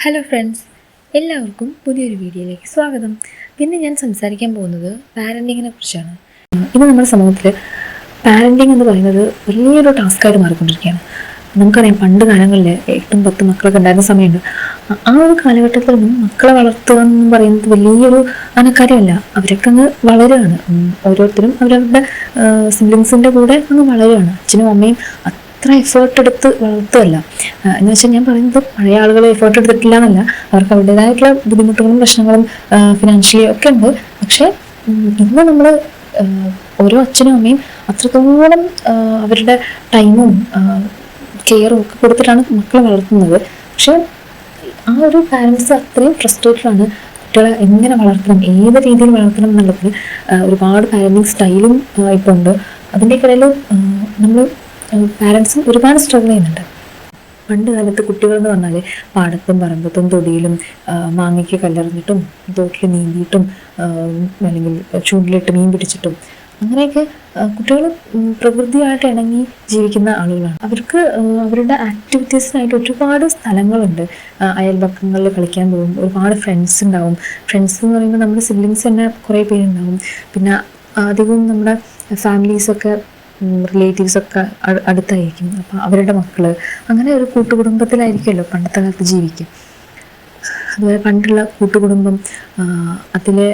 Hello friends, എല്ലാവർക്കും പുതിയൊരു വീഡിയോയിലേക്ക് സ്വാഗതം. പിന്നെ ഞാൻ സംസാരിക്കാൻ പോകുന്നത് പാരൻറ്റിങ്ങിനെ കുറിച്ചാണ്. ഇന്ന് നമ്മുടെ സമൂഹത്തിൽ പാരൻറ്റിങ് എന്ന് പറയുന്നത് വലിയൊരു ടാസ്ക്കായിട്ട് മാറിക്കൊണ്ടിരിക്കുകയാണ്. നമുക്കറിയാം, പണ്ട് കാലങ്ങളിൽ 8-10 മക്കളൊക്കെ ഉണ്ടായിരുന്ന സമയമുണ്ട്. ആ ഒരു കാലഘട്ടത്തിലൊന്നും മക്കളെ വളർത്തുക എന്ന് പറയുന്നത് വലിയൊരു കാര്യമല്ല. അവരൊക്കെ അങ്ങ് വളരുകയാണ്. ഓരോരുത്തരും അവരവരുടെ സിബ്ലിങ്സിൻ്റെ കൂടെ അങ്ങ് വളരുകയാണ്. അച്ഛനും അമ്മയും അത്ര എഫേർട്ട് എടുത്ത് വളർത്തുകയല്ല. എന്ന് വെച്ചാൽ ഞാൻ പറയുന്നത് പഴയ ആളുകൾ എഫേർട്ട് എടുത്തിട്ടില്ല എന്നല്ല. അവർക്ക് അവരുടേതായിട്ടുള്ള ബുദ്ധിമുട്ടുകളും പ്രശ്നങ്ങളും ഫിനാൻഷ്യലി ഒക്കെ ഉണ്ട്. പക്ഷേ ഇന്ന് നമ്മൾ ഓരോ അച്ഛനും അമ്മയും അത്രത്തോളം അവരുടെ ടൈമും കെയറും ഒക്കെ കൊടുത്തിട്ടാണ് മക്കളെ വളർത്തുന്നത്. പക്ഷെ ആ ഒരു പാരൻസ് അത്രയും ഫ്രസ്ട്രേറ്റഡ് ആണ്. കുട്ടികളെ എങ്ങനെ വളർത്തണം, ഏത് രീതിയിൽ വളർത്തണം എന്നുള്ളതിൽ ഒരുപാട് പാരൻറ്റിങ് സ്റ്റൈലും ഇപ്പോൾ ഉണ്ട്. അതിൻ്റെക്കിടയിൽ നമ്മൾ പാരൻസും ഒരുപാട് സ്ട്രഗിൾ ചെയ്യുന്നുണ്ട്. പണ്ട് കാലത്ത് കുട്ടികൾ എന്ന് പറഞ്ഞാൽ പാടത്തും പറമ്പത്തും തൊടിയിലും മാങ്ങയ്ക്ക് കല്ലെറിഞ്ഞിട്ടും തോട്ടിൽ നീന്തിയിട്ടും അല്ലെങ്കിൽ ചൂണ്ടിലിട്ട് മീൻ പിടിച്ചിട്ടും അങ്ങനെയൊക്കെ കുട്ടികൾ പ്രകൃതിയായിട്ട് ഇണങ്ങി ജീവിക്കുന്ന ആളുകളാണ്. അവർക്ക് അവരുടെ ആക്ടിവിറ്റീസിനായിട്ട് ഒരുപാട് സ്ഥലങ്ങളുണ്ട്. അയൽപക്കങ്ങളിൽ കളിക്കാൻ പോകും, ഒരുപാട് ഫ്രണ്ട്സ് ഉണ്ടാവും. ഫ്രണ്ട്സ് എന്ന് പറയുമ്പോൾ നമ്മുടെ സിബ്ലിങ്സ് തന്നെ കുറേ പേരുണ്ടാവും. പിന്നെ അധികവും നമ്മുടെ ഫാമിലീസൊക്കെ റിലേറ്റീവ്സൊക്കെ അടുത്തായിരിക്കും. അപ്പോൾ അവരുടെ മക്കൾ, അങ്ങനെ ഒരു കൂട്ടുകുടുംബത്തിലായിരിക്കുമല്ലോ പണ്ടത്തെ കാലത്ത് ജീവിക്കുക. അതുപോലെ പണ്ടുള്ള കൂട്ടുകുടുംബം, അതിലെ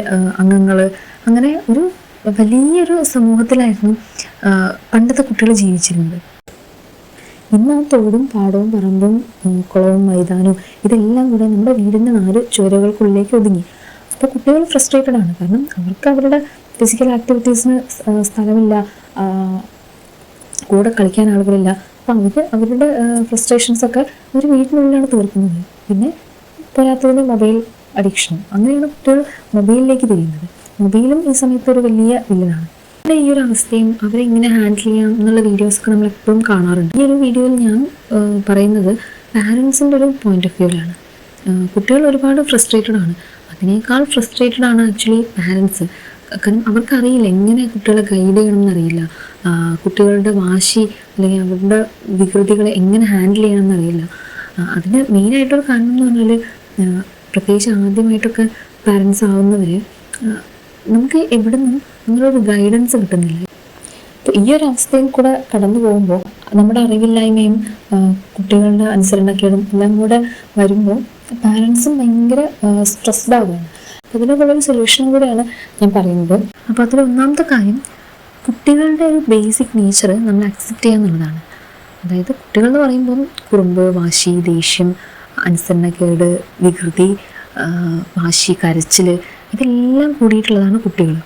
അംഗങ്ങൾ, അങ്ങനെ ഒരു വലിയൊരു സമൂഹത്തിലായിരുന്നു പണ്ടത്തെ കുട്ടികൾ ജീവിച്ചിരുന്നത്. ഇന്ന് ആ തോടും പാടവും പറമ്പും കുളവും മൈതാനവും ഇതെല്ലാം കൂടെ നമ്മുടെ വീടിൻ്റെ 4 ചുവരുകൾക്കുള്ളിലേക്ക് ഒതുങ്ങി. അപ്പോൾ കുട്ടികൾ ഫ്രസ്ട്രേറ്റഡ് ആണ്. കാരണം അവർക്ക് അവരുടെ ഫിസിക്കൽ ആക്ടിവിറ്റീസിന് സ്ഥലമില്ല, കൂടെ കളിക്കാൻ ആളുകളില്ല. അപ്പം അവരുടെ ഫ്രസ്ട്രേഷൻസൊക്കെ ഒരു വീട്ടിനുള്ളിലാണ് തീർക്കുന്നത്. പിന്നെ പോരാത്തതിന് മൊബൈൽ അഡിക്ഷനും, അങ്ങനെയാണ് കുട്ടികൾ മൊബൈലിലേക്ക് തിരിയുന്നത്. മൊബൈലും ഈ സമയത്ത് ഒരു വലിയ വില്ലനാണ്. ഈ ഒരു അവസ്ഥയും അവരെ ഇങ്ങനെ ഹാൻഡിൽ ചെയ്യാം എന്നുള്ള വീഡിയോസൊക്കെ നമ്മൾ എപ്പോഴും കാണാറുണ്ട്. ഈ ഒരു വീഡിയോയിൽ ഞാൻ പറയുന്നത് പാരൻസിൻ്റെ ഒരു പോയിന്റ് ഓഫ് വ്യൂവിലാണ്. കുട്ടികൾ ഒരുപാട് ഫ്രസ്ട്രേറ്റഡ് ആണ്. അതിനേക്കാൾ ഫ്രസ്ട്രേറ്റഡ് ആണ് ആക്ച്വലി പാരൻസ്. കാരണം അവർക്കറിയില്ല എങ്ങനെ കുട്ടികളെ ഗൈഡ് ചെയ്യണം എന്നറിയില്ല. കുട്ടികളുടെ വാശി അല്ലെങ്കിൽ അവരുടെ വികൃതികളെ എങ്ങനെ ഹാൻഡിൽ ചെയ്യണം എന്നറിയില്ല. അതിന് മെയിനായിട്ടൊരു കാരണം എന്ന് പറഞ്ഞാൽ, പ്രത്യേകിച്ച് ആദ്യമായിട്ടൊക്കെ പാരൻസ് ആവുന്നവർ, നമുക്ക് എവിടെ നിന്നും അങ്ങനൊരു ഗൈഡൻസ് കിട്ടുന്നില്ല. അപ്പോൾ ഈ ഒരു അവസ്ഥയിൽ കൂടെ കടന്നു പോകുമ്പോൾ നമ്മുടെ അറിവില്ലായ്മയും കുട്ടികളുടെ അനുസരണക്കേടും എല്ലാം കൂടെ വരുമ്പോൾ പാരൻസും ഭയങ്കര സ്ട്രെസ്ഡ് ആവുകയാണ്. അതിനൊരു സൊല്യൂഷനും കൂടെയാണ് ഞാൻ പറയുന്നത്. അപ്പോൾ അതിൽ ഒന്നാമത്തെ കാര്യം, കുട്ടികളുടെ ഒരു ബേസിക് നേച്ചർ നമ്മൾ അക്സെപ്റ്റ് ചെയ്യുക എന്നുള്ളതാണ്. അതായത് കുട്ടികൾ എന്ന് പറയുമ്പം കുറുമ്പ്, വാശി, ദേഷ്യം, അനുസരണക്കേട്, വികൃതി, വാശി, കരച്ചിൽ, ഇതെല്ലാം കൂടിയിട്ടുള്ളതാണ് കുട്ടികൾ.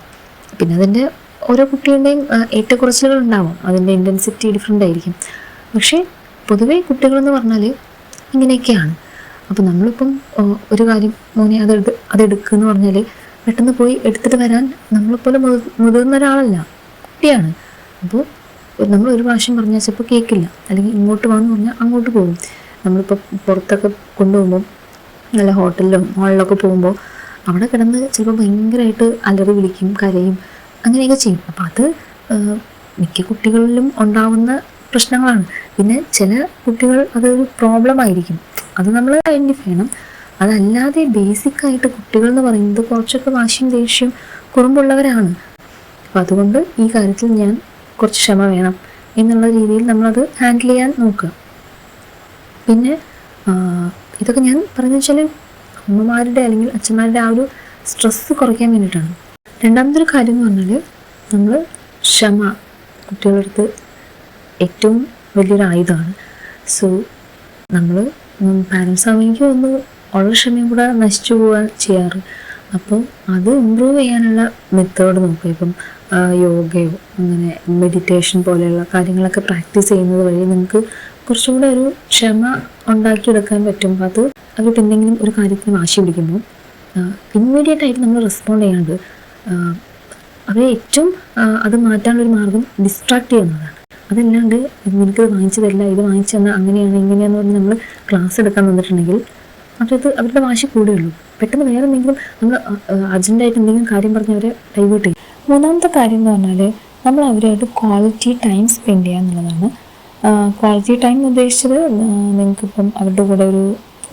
പിന്നെ അതിൻ്റെ ഓരോ കുട്ടികളുടെയും ഏറ്റക്കുറച്ചിലുകൾ ഉണ്ടാവും. അതിൻ്റെ ഇൻറ്റൻസിറ്റി ഡിഫറെൻ്റ് ആയിരിക്കും. പക്ഷേ പൊതുവേ കുട്ടികളെന്ന് പറഞ്ഞാൽ ഇങ്ങനെയൊക്കെയാണ്. അപ്പോൾ നമ്മളിപ്പം ഒരു കാര്യം മോനെ അതെടുക്കുക എന്ന് പറഞ്ഞാൽ പെട്ടെന്ന് പോയി എടുത്തിട്ട് വരാൻ നമ്മളെപ്പോലെ മുതിർന്ന ഒരാളല്ല, കുട്ടിയാണ്. അപ്പോൾ നമ്മൾ ഒരു പ്രാവശ്യം പറഞ്ഞാൽ ചിലപ്പോൾ കേൾക്കില്ല, അല്ലെങ്കിൽ ഇങ്ങോട്ട് വാന്ന് പറഞ്ഞാൽ അങ്ങോട്ട് പോകും. നമ്മളിപ്പോൾ പുറത്തൊക്കെ കൊണ്ടുപോകുമ്പോൾ നല്ല ഹോട്ടലിലും മോളിലൊക്കെ പോകുമ്പോൾ അവിടെ കിടന്ന് ചിലപ്പോൾ ഭയങ്കരമായിട്ട് അലറി വിളിക്കും, കരയും, അങ്ങനെയൊക്കെ ചെയ്യും. അപ്പോൾ അത് മിക്ക കുട്ടികളിലും ഉണ്ടാവുന്ന പ്രശ്നങ്ങളാണ്. പിന്നെ ചില കുട്ടികൾ അതൊരു പ്രോബ്ലം ആയിരിക്കും, അത് നമ്മൾ ഐഡൻറ്റിഫൈ ചെയ്യണം. അതല്ലാതെ ബേസിക്കായിട്ട് കുട്ടികൾ എന്ന് പറയുന്നത് കുറച്ചൊക്കെ വാശിയും ദേഷ്യവും കുറുമ്പുള്ളവരാണ്. അപ്പോൾ അതുകൊണ്ട് ഈ കാര്യത്തിൽ ഞാൻ കുറച്ച് ക്ഷമ വേണം എന്നുള്ള രീതിയിൽ നമ്മളത് ഹാൻഡിൽ ചെയ്യാൻ നോക്കുക. പിന്നെ ഇതൊക്കെ ഞാൻ പറയുന്നത് വെച്ചാൽ അമ്മമാരുടെ അല്ലെങ്കിൽ അച്ഛന്മാരുടെ ആ ഒരു സ്ട്രെസ്സ് കുറയ്ക്കാൻ വേണ്ടിയിട്ടാണ്. രണ്ടാമതൊരു കാര്യം എന്ന് പറഞ്ഞാൽ, നമ്മൾ ക്ഷമ കുട്ടികളുടെ അടുത്ത് ഏറ്റവും വലിയൊരു ആയുധമാണ്. സോ നമ്മൾ പാരൻസ് ആണെങ്കിൽ ഒന്ന് ഉള്ള ക്ഷമയും കൂടെ നശിച്ചു പോകാൻ ചെയ്യാറ്. അപ്പോൾ അത് ഇമ്പ്രൂവ് ചെയ്യാനുള്ള മെത്തേഡ് നോക്കുക. ഇപ്പം യോഗയോ അങ്ങനെ മെഡിറ്റേഷൻ പോലെയുള്ള കാര്യങ്ങളൊക്കെ പ്രാക്ടീസ് ചെയ്യുന്നത് വഴി നിങ്ങൾക്ക് കുറച്ചും കൂടെ ഒരു ക്ഷമ ഉണ്ടാക്കിയെടുക്കാൻ പറ്റും. അത് അവർക്ക് എന്തെങ്കിലും ഒരു കാര്യത്തിന് വാശി പിടിക്കുമ്പോൾ ഇമ്മീഡിയറ്റ് ആയിട്ട് നമ്മൾ റെസ്പോണ്ട് ചെയ്യാണ്ട് അവരെ ഏറ്റവും അത് മാറ്റാനുള്ളൊരു മാർഗം ഡിസ്ട്രാക്ട് ചെയ്യുന്നതാണ്. അതല്ലാണ്ട് നിനക്കത് വാങ്ങിച്ചതല്ല, ഇത് വാങ്ങിച്ചു തന്നാൽ അങ്ങനെയാണ് ഇങ്ങനെയാന്ന് പറഞ്ഞ് നമ്മൾ ക്ലാസ് എടുക്കാൻ വന്നിട്ടുണ്ടെങ്കിൽ അവരുടെ വാശി കൂടുകയുള്ളൂ. പെട്ടെന്ന് വേറെ എന്തെങ്കിലും നമ്മൾ അർജൻറ്റായിട്ട് എന്തെങ്കിലും കാര്യം പറഞ്ഞ് അവരെ ഡൈവേർട്ട് ചെയ്യും. മൂന്നാമത്തെ കാര്യം എന്ന് പറഞ്ഞാൽ, നമ്മൾ അവരായിട്ട് ക്വാളിറ്റി ടൈം സ്പെൻഡ് ചെയ്യുക എന്നുള്ളതാണ്. ക്വാളിറ്റി ടൈം ഉദ്ദേശിച്ചത് നിങ്ങൾക്കിപ്പം അവരുടെ കൂടെ ഒരു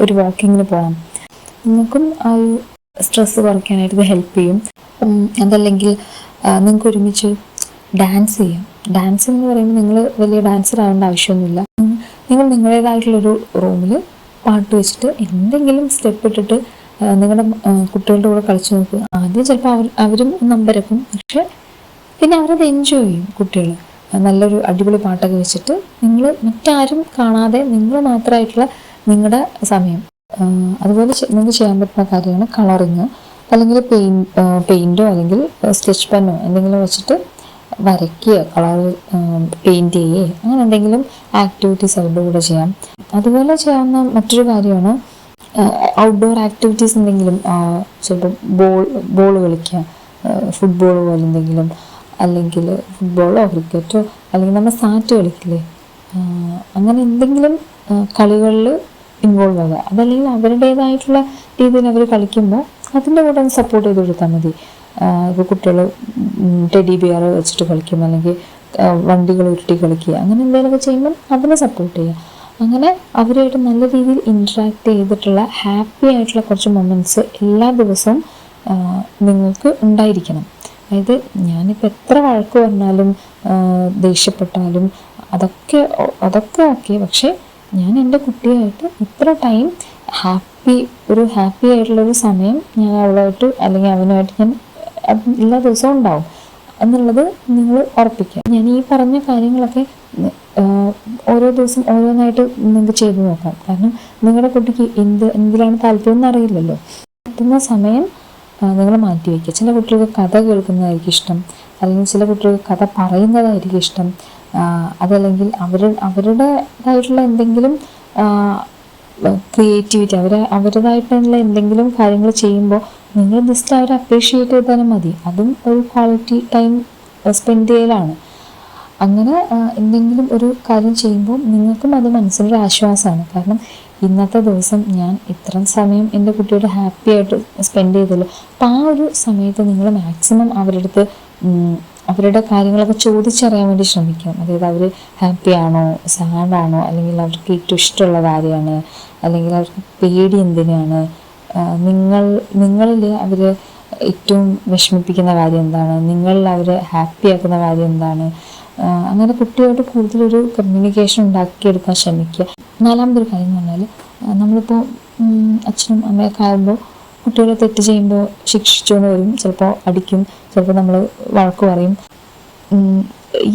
ഒരു വാക്കിങ്ങിന് പോകാം. നിങ്ങൾക്കും ആ ഒരു സ്ട്രെസ് കുറയ്ക്കാനായിട്ട് ഇത് ഹെൽപ്പ് ചെയ്യും. അതല്ലെങ്കിൽ നിങ്ങൾക്ക് ഒരുമിച്ച് ഡാൻസ് ചെയ്യാം. ഡാൻസ് എന്ന് പറയുമ്പോൾ നിങ്ങൾ വലിയ ഡാൻസർ ആവേണ്ട ആവശ്യമൊന്നുമില്ല. നിങ്ങൾ നിങ്ങളുടേതായിട്ടുള്ളൊരു റൂമിൽ പാട്ട് വെച്ചിട്ട് എന്തെങ്കിലും സ്റ്റെപ്പ് ഇട്ടിട്ട് നിങ്ങളുടെ കുട്ടികളുടെ കൂടെ കളിച്ചു നോക്കുക. ആദ്യം ചിലപ്പോൾ അവരും നമ്പരക്കും, പക്ഷെ പിന്നെ അവരത് എൻജോയ് ചെയ്യും. കുട്ടികൾ നല്ലൊരു അടിപൊളി പാട്ടൊക്കെ വെച്ചിട്ട് നിങ്ങൾ മറ്റാരും കാണാതെ നിങ്ങൾ മാത്രമായിട്ടുള്ള നിങ്ങളുടെ സമയം. അതുപോലെ നിങ്ങൾക്ക് ചെയ്യാൻ പറ്റുന്ന കാര്യമാണ് കളറിങ്, അല്ലെങ്കിൽ പെയിൻറ്റോ അല്ലെങ്കിൽ സ്കെച്ച് പെന്നോ എന്തെങ്കിലും വെച്ചിട്ട് വരയ്ക്കുക, കളർ പെയിൻറ്റ് ചെയ്യുക, അങ്ങനെ എന്തെങ്കിലും ആക്ടിവിറ്റീസ് അവരുടെ കൂടെ ചെയ്യാം. അതുപോലെ ചെയ്യാവുന്ന മറ്റൊരു കാര്യമാണ് ഔട്ട്ഡോർ ആക്ടിവിറ്റീസ്. എന്തെങ്കിലും ചിലപ്പോൾ ബോൾ കളിക്കുക, ഫുട്ബോൾ പോലെ എന്തെങ്കിലും, അല്ലെങ്കിൽ ഫുട്ബോളോ ക്രിക്കറ്റോ, അല്ലെങ്കിൽ നമ്മൾ സാറ്റ് കളിക്കില്ലേ, അങ്ങനെ എന്തെങ്കിലും കളികളിൽ ഇൻവോൾവ് ആകുക. അതല്ലെങ്കിൽ അവരുടേതായിട്ടുള്ള രീതിയിൽ അവർ കളിക്കുമ്പോൾ അതിൻ്റെ കൂടെ ഒന്ന് സപ്പോർട്ട് ചെയ്ത് കൊടുത്താൽ മതി. ഇപ്പോൾ കുട്ടികൾ ടെഡി ബിയർ വെച്ചിട്ട് കളിക്കും, അല്ലെങ്കിൽ വണ്ടികൾ ഉരുട്ടി കളിക്കുക, അങ്ങനെ എന്തെങ്കിലുമൊക്കെ ചെയ്യുമ്പോൾ അതിനെ സപ്പോർട്ട് ചെയ്യുക. അങ്ങനെ അവരുമായിട്ട് നല്ല രീതിയിൽ ഇൻട്രാക്ട് ചെയ്തിട്ടുള്ള ഹാപ്പി ആയിട്ടുള്ള കുറച്ച് മൊമെൻറ്റ്സ് എല്ലാ ദിവസവും നിങ്ങൾക്ക് ഉണ്ടായിരിക്കണം. അതായത് ഞാനിപ്പോൾ എത്ര വഴക്ക് പറഞ്ഞാലും ദേഷ്യപ്പെട്ടാലും അതൊക്കെ ഓക്കെ, പക്ഷേ ഞാൻ എൻ്റെ കുട്ടിയായിട്ട് ഇത്ര ടൈം ഒരു ഹാപ്പി ആയിട്ടുള്ളൊരു സമയം ഞാൻ അവളുമായിട്ട് അല്ലെങ്കിൽ അവനുമായിട്ട് ഞാൻ എല്ലാ ദിവസവും ഉണ്ടാവും എന്നുള്ളത് നിങ്ങൾ ഉറപ്പിക്കുക. ഞാൻ ഈ പറഞ്ഞ കാര്യങ്ങളൊക്കെ ഓരോ ദിവസം ഓരോന്നായിട്ട് നിങ്ങൾക്ക് ചെയ്തു നോക്കാം. കാരണം നിങ്ങളുടെ കുട്ടിക്ക് എന്തിലാണ് താല്പര്യം എന്നറിയില്ലല്ലോ. പറ്റുന്ന സമയം നിങ്ങൾ മാറ്റി വയ്ക്കുക. ചില കുട്ടികൾക്ക് കഥ കേൾക്കുന്നതായിരിക്കും ഇഷ്ടം, അല്ലെങ്കിൽ ചില കുട്ടികൾക്ക് കഥ പറയുന്നതായിരിക്കും ഇഷ്ടം, അതല്ലെങ്കിൽ അവരുടേതായിട്ടുള്ള എന്തെങ്കിലും ക്രിയേറ്റിവിറ്റി അവരുടേതായിട്ടുള്ള എന്തെങ്കിലും കാര്യങ്ങൾ ചെയ്യുമ്പോൾ നിങ്ങൾ ജസ്റ്റ് അവരെ അപ്രീഷിയേറ്റ് ചെയ്താലും മതി. അതും ഒരു ക്വാളിറ്റി ടൈം സ്പെൻഡ് ചെയ്യലാണ്. അങ്ങനെ എന്തെങ്കിലും ഒരു കാര്യം ചെയ്യുമ്പോൾ നിങ്ങൾക്കും അത് മനസ്സിലൊരു ആശ്വാസമാണ്. കാരണം ഇന്നത്തെ ദിവസം ഞാൻ ഇത്ര സമയം എൻ്റെ കുട്ടിയോട് ഹാപ്പി ആയിട്ട് സ്പെൻഡ് ചെയ്തല്ലോ. അപ്പോൾ ആ ഒരു സമയത്ത് നിങ്ങൾ മാക്സിമം അവരുടെ കാര്യങ്ങളൊക്കെ ചോദിച്ചറിയാൻ വേണ്ടി ശ്രമിക്കാം. അതായത് അവർ ഹാപ്പി ആണോ, സാഡാണോ, അല്ലെങ്കിൽ അവർക്ക് ഏറ്റവും ഇഷ്ടമുള്ള കാര്യമാണ്, അല്ലെങ്കിൽ അവർക്ക് പേടി എന്തിനാണ്, നിങ്ങളിൽ അവർ ഏറ്റവും വിഷമിപ്പിക്കുന്ന കാര്യം എന്താണ്, നിങ്ങളിൽ അവർ ഹാപ്പി ആക്കുന്ന കാര്യം എന്താണ്. അങ്ങനെ കുട്ടിയോട് കൂടുതലൊരു കമ്മ്യൂണിക്കേഷൻ ഉണ്ടാക്കിയെടുക്കാൻ ശ്രമിക്കുക. നാലാമതൊരു കാര്യം എന്ന് പറഞ്ഞാൽ, നമ്മളിപ്പോൾ അച്ഛനും അമ്മയൊക്കെ ആകുമ്പോൾ കുട്ടികളെ തെറ്റ് ചെയ്യുമ്പോൾ ശിക്ഷിച്ചുകൊണ്ട് വരും, ചിലപ്പോൾ അടിക്കും, ചിലപ്പോൾ നമ്മൾ വഴക്ക് പറയും.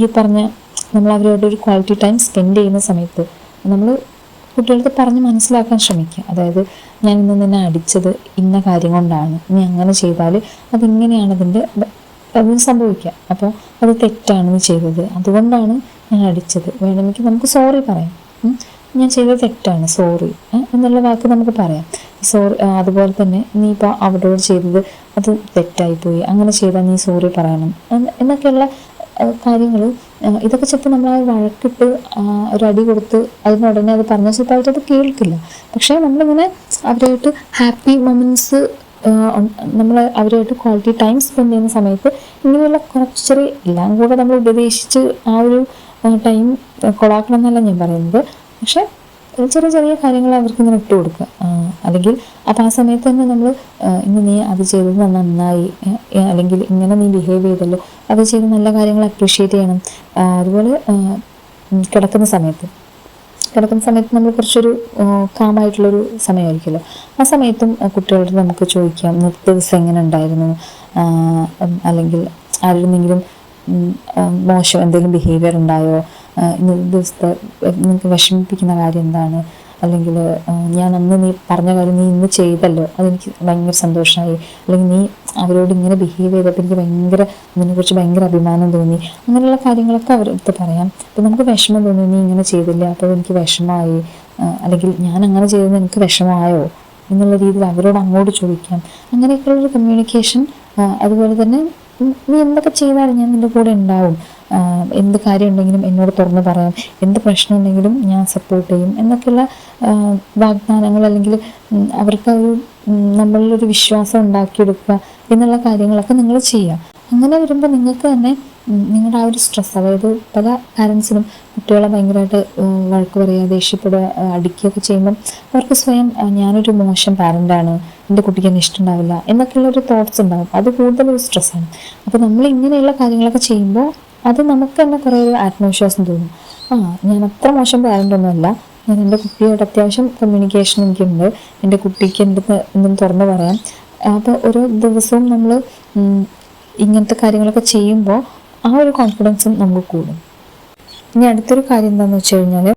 ഈ പറഞ്ഞ നമ്മൾ അവരോട് ഒരു ക്വാളിറ്റി ടൈം സ്പെൻഡ് ചെയ്യുന്ന സമയത്ത് നമ്മൾ കുട്ടികൾക്ക് പറഞ്ഞ് മനസ്സിലാക്കാൻ ശ്രമിക്കുക. അതായത് ഞാൻ ഇന്ന് നിന്നെ അടിച്ചത് ഇന്ന കാര്യം കൊണ്ടാണ്, നീ അങ്ങനെ ചെയ്താൽ അതിങ്ങനെയാണ് അത് സംഭവിക്കുക, അപ്പോൾ അത് തെറ്റാണ് നീ ചെയ്തത്, അതുകൊണ്ടാണ് ഞാൻ അടിച്ചത്, വേണമെങ്കിൽ നമുക്ക് സോറി പറയാം, ഞാൻ ചെയ്തത് തെറ്റാണ്, സോറി എന്നുള്ള വാക്ക് നമുക്ക് പറയാം. സോറി. അതുപോലെ തന്നെ നീ ഇപ്പോൾ അവരോട് ചെയ്തത് അത് തെറ്റായിപ്പോയി, അങ്ങനെ ചെയ്താൽ നീ സോറി പറയണം എന്നൊക്കെയുള്ള കാര്യങ്ങൾ. ഇതൊക്കെ ചിലപ്പോൾ നമ്മൾ ആ വഴക്കിട്ട് ഒരു അടി കൊടുത്ത് അതിനുടനെ അത് പറഞ്ഞാൽ ചിലപ്പോൾ അവരത് കേൾക്കില്ല. പക്ഷേ നമ്മളിങ്ങനെ അവരായിട്ട് ഹാപ്പി മൊമെൻറ്റ്സ് നമ്മൾ അവരുമായിട്ട് ക്വാളിറ്റി ടൈം സ്പെൻഡ് ചെയ്യുന്ന സമയത്ത് ഇങ്ങനെയുള്ള കുറച്ച് ചെറിയ എല്ലാം കൂടെ നമ്മൾ ഉപദേശിച്ച് ആ ഒരു ടൈം കൊളാക്കണം എന്നല്ല ഞാൻ പറയുന്നത്. പക്ഷെ ചെറിയ ചെറിയ കാര്യങ്ങൾ അവർക്ക് ഇങ്ങനെ ഇട്ട് കൊടുക്കുക. അല്ലെങ്കിൽ അപ്പോൾ ആ സമയത്ത് തന്നെ നമ്മൾ ഇന്ന് നീ അത് ചെയ്തത് നന്നായി, അല്ലെങ്കിൽ ഇങ്ങനെ നീ ബിഹേവ് ചെയ്തല്ലോ, അത് ചെയ്ത് നല്ല കാര്യങ്ങൾ അപ്രീഷിയേറ്റ് ചെയ്യണം. അതുപോലെ കിടക്കുന്ന സമയത്ത് നമ്മൾ കുറച്ചൊരു കാമായിട്ടുള്ളൊരു സമയമായിരിക്കുമല്ലോ. ആ സമയത്തും കുട്ടികളോട് നമുക്ക് ചോദിക്കാം, ഇന്നത്തെ ദിവസം എങ്ങനെ ഉണ്ടായിരുന്നു, അല്ലെങ്കിൽ ആരുടെയെങ്കിലും മോശം എന്തെങ്കിലും ബിഹേവിയർ ഉണ്ടായോ, ഇന്നത്തെ ദിവസത്തെ നിങ്ങൾക്ക് വിഷമിപ്പിക്കുന്ന കാര്യം എന്താണ്, അല്ലെങ്കിൽ ഞാൻ അന്ന് നീ പറഞ്ഞ കാര്യം നീ ഇന്ന് ചെയ്തല്ലോ, അതെനിക്ക് ഭയങ്കര സന്തോഷമായി, അല്ലെങ്കിൽ നീ അവരോട് ഇങ്ങനെ ബിഹേവ് ചെയ്തപ്പോൾ എനിക്ക് അതിനെക്കുറിച്ച് ഭയങ്കര അഭിമാനം തോന്നി, അങ്ങനെയുള്ള കാര്യങ്ങളൊക്കെ അവരടുത്ത് പറയാം. അപ്പോൾ നമുക്ക് വിഷമം തോന്നി, നീ ഇങ്ങനെ ചെയ്തില്ല, അപ്പോൾ എനിക്ക് വിഷമമായി, അല്ലെങ്കിൽ ഞാൻ അങ്ങനെ ചെയ്തത് എനിക്ക് വിഷമമായോ എന്നുള്ള രീതിയിൽ അവരോട് അങ്ങോട്ട് ചോദിക്കാം. അങ്ങനെയൊക്കെയുള്ളൊരു കമ്മ്യൂണിക്കേഷൻ. അതുപോലെ തന്നെ നീ എന്തൊക്കെ ചെയ്താലും ഞാൻ നിൻ്റെ കൂടെ ഉണ്ടാവും, എന്ത് കാര്യം ഉണ്ടെങ്കിലും എന്നോട് തുറന്ന് പറയാം, എന്ത് പ്രശ്നം ഉണ്ടെങ്കിലും ഞാൻ സപ്പോർട്ട് ചെയ്യും എന്നൊക്കെയുള്ള വാഗ്ദാനങ്ങൾ, അല്ലെങ്കിൽ അവർക്ക് ഒരു നമ്മളിലൊരു വിശ്വാസം ഉണ്ടാക്കിയെടുക്കുക എന്നുള്ള കാര്യങ്ങളൊക്കെ നിങ്ങൾ ചെയ്യുക. അങ്ങനെ വരുമ്പോൾ നിങ്ങൾക്ക് തന്നെ നിങ്ങളുടെ ആ ഒരു സ്ട്രെസ്, അതായത് പല പാരൻസിനും കുട്ടികളെ ഭയങ്കരമായിട്ട് വഴക്ക് പറയുക, ദേഷ്യപ്പെടുക, അടിക്കുകയൊക്കെ ചെയ്യുമ്പം അവർക്ക് സ്വയം ഞാനൊരു മോശം പാരൻ്റാണ്, എൻ്റെ കുട്ടിക്ക് എന്നെ ഇഷ്ടമുണ്ടാവില്ല എന്നൊക്കെയുള്ളൊരു തോട്ട്സ് ഉണ്ടാകും. അത് കൂടുതലൊരു സ്ട്രെസ്സാണ്. അപ്പോൾ നമ്മൾ ഇങ്ങനെയുള്ള കാര്യങ്ങളൊക്കെ ചെയ്യുമ്പോൾ അത് നമുക്ക് തന്നെ കുറേ ഒരു ആത്മവിശ്വാസം തോന്നും. ഞാൻ അത്ര മോശം പാരൻ്റൊന്നുമല്ല, ഞാൻ എൻ്റെ കുട്ടിയോട് അത്യാവശ്യം കമ്മ്യൂണിക്കേഷൻ എനിക്കുണ്ട്, എൻ്റെ കുട്ടിക്ക് എൻ്റെ എന്തും തുറന്ന് പറയാം. അപ്പോൾ ഓരോ ദിവസവും നമ്മൾ ഇങ്ങനത്തെ കാര്യങ്ങളൊക്കെ ചെയ്യുമ്പോൾ ആ ഒരു കോൺഫിഡൻസും നമുക്ക് കൂടും. ഇനി അടുത്തൊരു കാര്യം എന്താണെന്ന് വെച്ച് കഴിഞ്ഞാൽ,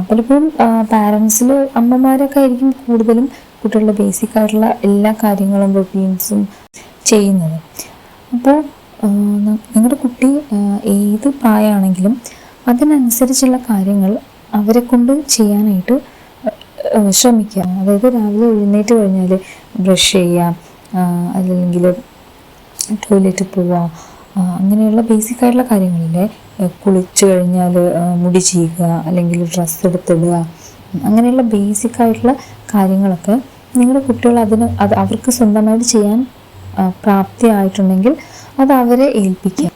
പലപ്പോഴും പാരൻസിൽ അമ്മമാരൊക്കെ ആയിരിക്കും കൂടുതലും കുട്ടികളുടെ ബേസിക് ആയിട്ടുള്ള എല്ലാ കാര്യങ്ങളും റൊട്ടീൻസും ചെയ്യുന്നത്. അപ്പോൾ നിങ്ങളുടെ കുട്ടി ഏത് പ്രായമാണെങ്കിലും അതിനനുസരിച്ചുള്ള കാര്യങ്ങൾ അവരെ കൊണ്ട് ചെയ്യാനായിട്ട് ശ്രമിക്കുക. അതായത് രാവിലെ എഴുന്നേറ്റ് കഴിഞ്ഞാൽ ബ്രഷ് ചെയ്യുക, അല്ലെങ്കിൽ ടോയ്ലറ്റിൽ പോവുക, അങ്ങനെയുള്ള ബേസിക് ആയിട്ടുള്ള കാര്യങ്ങളില്ലേ. കുളിച്ച് കഴിഞ്ഞാൽ മുടി ചീകുക, അല്ലെങ്കിൽ ഡ്രസ്സ് എടുത്തിടുക, അങ്ങനെയുള്ള ബേസിക് ആയിട്ടുള്ള കാര്യങ്ങളൊക്കെ നിങ്ങളുടെ കുട്ടികൾ അവർക്ക് സ്വന്തമായിട്ട് ചെയ്യാൻ പ്രാപ്തിയായിട്ടുണ്ടെങ്കിൽ അത് അവരെ ഏൽപ്പിക്കുക.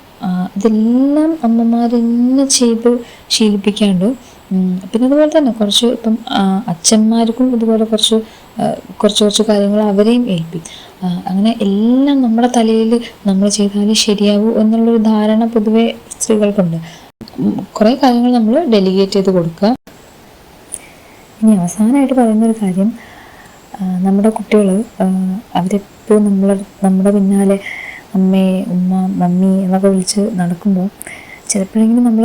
ഇതെല്ലാം അമ്മമാർ തന്നെ ചെയ്ത് ശീലിപ്പിക്കാണ്ട്, പിന്നെ അതുപോലെ തന്നെ കുറച്ച് ഇപ്പം അച്ഛന്മാർക്കും ഇതുപോലെ കുറച്ച് കാര്യങ്ങൾ അവരെയും ഏൽപ്പിക്കും. അങ്ങനെ എല്ലാം നമ്മുടെ തലയിൽ നമ്മൾ ചെയ്താലേ ശരിയാവൂ എന്നുള്ളൊരു ധാരണ പൊതുവെ സ്ത്രീകൾക്കുണ്ട്. കുറേ കാര്യങ്ങൾ നമ്മൾ ഡെലിഗേറ്റ് ചെയ്ത് കൊടുക്കുക. ഇനി അവസാനമായിട്ട് പറയുന്നൊരു കാര്യം, നമ്മുടെ കുട്ടികൾ അവരെപ്പോഴും നമ്മുടെ പിന്നാലെ അമ്മേ, ഉമ്മ, മമ്മി എന്നൊക്കെ വിളിച്ച് നടക്കുമ്പോൾ ചിലപ്പോഴെങ്കിലും നമ്മൾ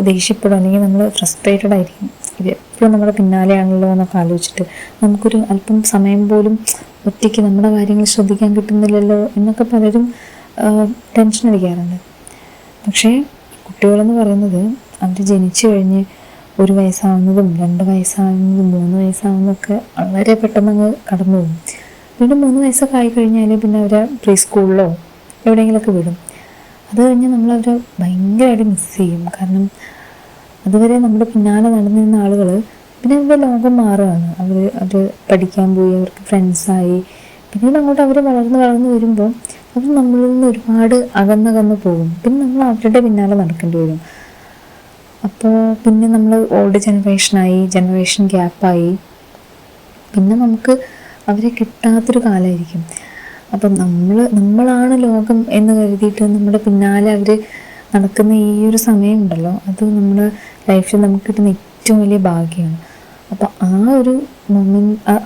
ദേഷ്യപ്പെടും, അല്ലെങ്കിൽ നമ്മൾ ഫ്രസ്ട്രേറ്റഡ് ആയിരിക്കും. ഇത് എപ്പോഴും നമ്മുടെ പിന്നാലെയാണല്ലോ എന്നൊക്കെ ആലോചിച്ചിട്ട് നമുക്കൊരു അല്പം സമയം പോലും ഒറ്റയ്ക്ക് നമ്മുടെ കാര്യങ്ങൾ ശ്രദ്ധിക്കാൻ കിട്ടുന്നില്ലല്ലോ എന്നൊക്കെ പലരും ടെൻഷൻ അടിക്കാറുണ്ട്. പക്ഷേ കുട്ടികളെന്ന് പറയുന്നത് അവർ ജനിച്ചു കഴിഞ്ഞ് 1 വയസ്സാവുന്നതും 2 വയസ്സാവുന്നതും 3 വയസ്സാവുന്നതൊക്കെ വളരെ പെട്ടെന്ന് അങ്ങ് കടന്നു പോകും. പിന്നെ 3 വയസ്സൊക്കെ ആയിക്കഴിഞ്ഞാൽ പിന്നെ അവരെ പ്രീ സ്കൂളിലോ എവിടെയെങ്കിലുമൊക്കെ വിടും. അത് കഴിഞ്ഞ് നമ്മളവരെ ഭയങ്കരമായിട്ട് മിസ് ചെയ്യും. കാരണം അതുവരെ നമ്മുടെ പിന്നാലെ നടന്നിരുന്ന ആളുകൾ പിന്നെ അവരുടെ ലോകം മാറുകയാണ്. അവർ പഠിക്കാൻ പോയി, അവർക്ക് ഫ്രണ്ട്സായി, പിന്നീട് അങ്ങോട്ട് അവർ വളർന്ന് വരുമ്പോൾ അവർ നമ്മളിൽ നിന്ന് ഒരുപാട് അകന്നകന്ന് പോകും. പിന്നെ നമ്മൾ അവരുടെ പിന്നാലെ നടക്കേണ്ടി വരും. അപ്പോൾ പിന്നെ നമ്മൾ ഓൾഡ് ജനറേഷൻ ഗ്യാപ്പായി, പിന്നെ നമുക്ക് അവരെ കിട്ടാത്തൊരു കാലമായിരിക്കും. അപ്പം നമ്മളാണ് ലോകം എന്ന് കരുതിയിട്ട് നമ്മുടെ പിന്നാലെ അവർ നടക്കുന്ന ഈ ഒരു സമയം ഉണ്ടല്ലോ, അത് നമ്മുടെ ലൈഫിൽ നമുക്ക് കിട്ടുന്ന ഏറ്റവും വലിയ ഭാഗ്യമാണ്. അപ്പോൾ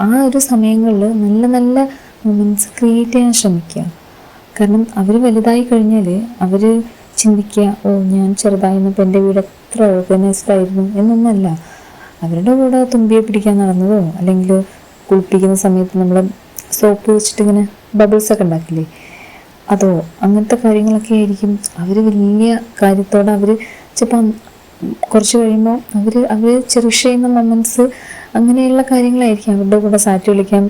ആ ഒരു സമയങ്ങളിൽ നല്ല നല്ല മൊമെൻറ്റ്സ് ക്രിയേറ്റ് ചെയ്യാൻ ശ്രമിക്കുക. കാരണം അവർ വലുതായി കഴിഞ്ഞാൽ അവർ ചിന്തിക്കുക, ഞാൻ ചെറുതായിരുന്നപ്പോൾ എൻ്റെ വീട് എത്ര ഓർഗനൈസ്ഡ് ആയിരുന്നു എന്നൊന്നല്ല. അവരുടെ കൂടെ തുമ്പിയെ പിടിക്കാൻ നടന്നതോ, അല്ലെങ്കിൽ കുളിപ്പിക്കുന്ന സമയത്ത് നമ്മൾ സോപ്പ് വെച്ചിട്ട് ഇങ്ങനെ ബബിൾസ് ഒക്കെ ഉണ്ടാക്കില്ലേ, അതോ അങ്ങനത്തെ കാര്യങ്ങളൊക്കെ ആയിരിക്കും അവർ വലിയ കാര്യത്തോടെ അവർ ചിലപ്പം കുറച്ച് കഴിയുമ്പോൾ അവർ ചെറിഷ് ചെയ്യുന്ന മൊമെൻറ്റ്സ്, അങ്ങനെയുള്ള കാര്യങ്ങളായിരിക്കും. അവരുടെ കൂടെ സാറ്റ് കളിക്കാൻ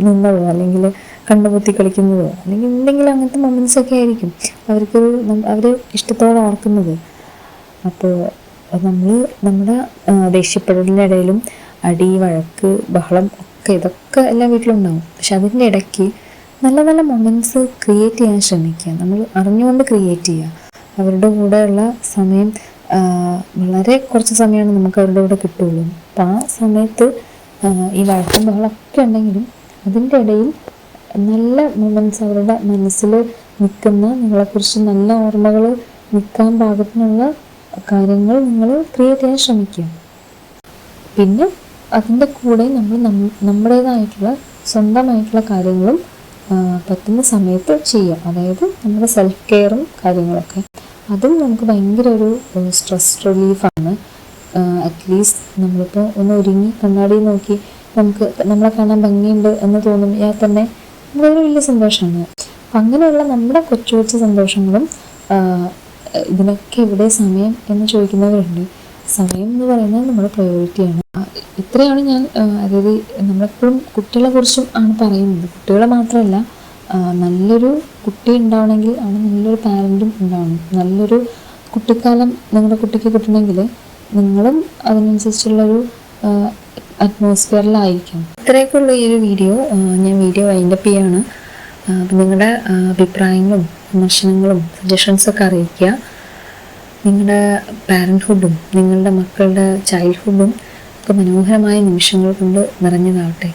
നിന്നതോ, അല്ലെങ്കിൽ കണ്ണുപൊത്തി കളിക്കുന്നതോ, അല്ലെങ്കിൽ എന്തെങ്കിലും അങ്ങനത്തെ മൊമെൻറ്റ്സ് ഒക്കെ ആയിരിക്കും അവർ ഇഷ്ടത്തോടെ ഓർക്കുന്നത്. അപ്പോൾ നമ്മൾ നമ്മുടെ ദേഷ്യപ്പെടലിനിടയിലും അടി, വഴക്ക്, ബഹളം ഇതൊക്കെ എല്ലാ വീട്ടിലും ഉണ്ടാവും. പക്ഷെ അതിൻ്റെ ഇടയ്ക്ക് നല്ല നല്ല മൊമെൻറ്റ്സ് ക്രിയേറ്റ് ചെയ്യാൻ ശ്രമിക്കുക. നമ്മൾ അറിഞ്ഞുകൊണ്ട് ക്രിയേറ്റ് ചെയ്യുക. അവരുടെ കൂടെയുള്ള സമയം വളരെ കുറച്ച് സമയമാണ് നമുക്ക് അവരുടെ കൂടെ കിട്ടുള്ളൂ. അപ്പം ആ സമയത്ത് ഈ വഴക്കും ബഹളമൊക്കെ ഉണ്ടെങ്കിലും അതിൻ്റെ ഇടയിൽ നല്ല മൊമെൻറ്റ്സ്, അവരുടെ മനസ്സിൽ നിൽക്കുന്ന, നിങ്ങളെക്കുറിച്ച് നല്ല ഓർമ്മകൾ നിൽക്കാൻ പാകത്തിനുള്ള കാര്യങ്ങൾ നിങ്ങൾ ക്രിയേറ്റ് ചെയ്യാൻ ശ്രമിക്കുക. പിന്നെ അതിൻ്റെ കൂടെ നമ്മൾ നമ്മുടേതായിട്ടുള്ള സ്വന്തമായിട്ടുള്ള കാര്യങ്ങളും പറ്റുന്ന സമയത്ത് ചെയ്യുക. അതായത് നമ്മുടെ സെൽഫ് കെയറും കാര്യങ്ങളൊക്കെ, അതും നമുക്ക് ഭയങ്കര ഒരു സ്ട്രെസ് റിലീഫാണ്. അറ്റ്ലീസ്റ്റ് നമ്മളിപ്പോൾ ഒന്ന് ഒരുങ്ങി കണ്ണാടി നോക്കി നമ്മളെ കാണാൻ ഭംഗിയുണ്ട് എന്ന് തോന്നുമ്പോൾ തന്നെ നമുക്കൊരു വലിയ സന്തോഷമാണ്. അപ്പം അങ്ങനെയുള്ള നമ്മുടെ കൊച്ചു കൊച്ചു സന്തോഷങ്ങളും, ഇതിനൊക്കെ എവിടെ സമയം എന്ന് ചോദിക്കുന്നവരുണ്ട്. സമയം എന്ന് പറയുന്നത് നമ്മുടെ പ്രയോറിറ്റിയാണ്. ഇത്രയാണ് ഞാൻ, അതായത് നമ്മളെപ്പോഴും കുട്ടികളെ കുറിച്ചും ആണ് പറയുന്നത്. കുട്ടികളെ മാത്രമല്ല, നല്ലൊരു കുട്ടി ഉണ്ടാവണമെങ്കിൽ ആണ് നല്ലൊരു പാരൻറ്റും ഉണ്ടാവണം. നല്ലൊരു കുട്ടിക്കാലം നിങ്ങളുടെ കുട്ടിക്ക് കിട്ടണമെങ്കിൽ നിങ്ങളും അതിനനുസരിച്ചുള്ളൊരു അറ്റ്മോസ്ഫിയറിലായിരിക്കണം. ഇത്രയൊക്കെയുള്ള ഈ ഒരു ഞാൻ വീഡിയോ വൈൻഡപ്പ് ചെയ്യാണ്. അപ്പം നിങ്ങളുടെ അഭിപ്രായങ്ങളും വിമർശനങ്ങളും സജഷൻസൊക്കെ അറിയിക്കുക. നിങ്ങളുടെ പാരൻറ്ഹുഡും നിങ്ങളുടെ മക്കളുടെ ചൈൽഡ്ഹുഡും ഒക്കെ മനോഹരമായ നിമിഷങ്ങൾ കൊണ്ട് നിറഞ്ഞതാവട്ടെ.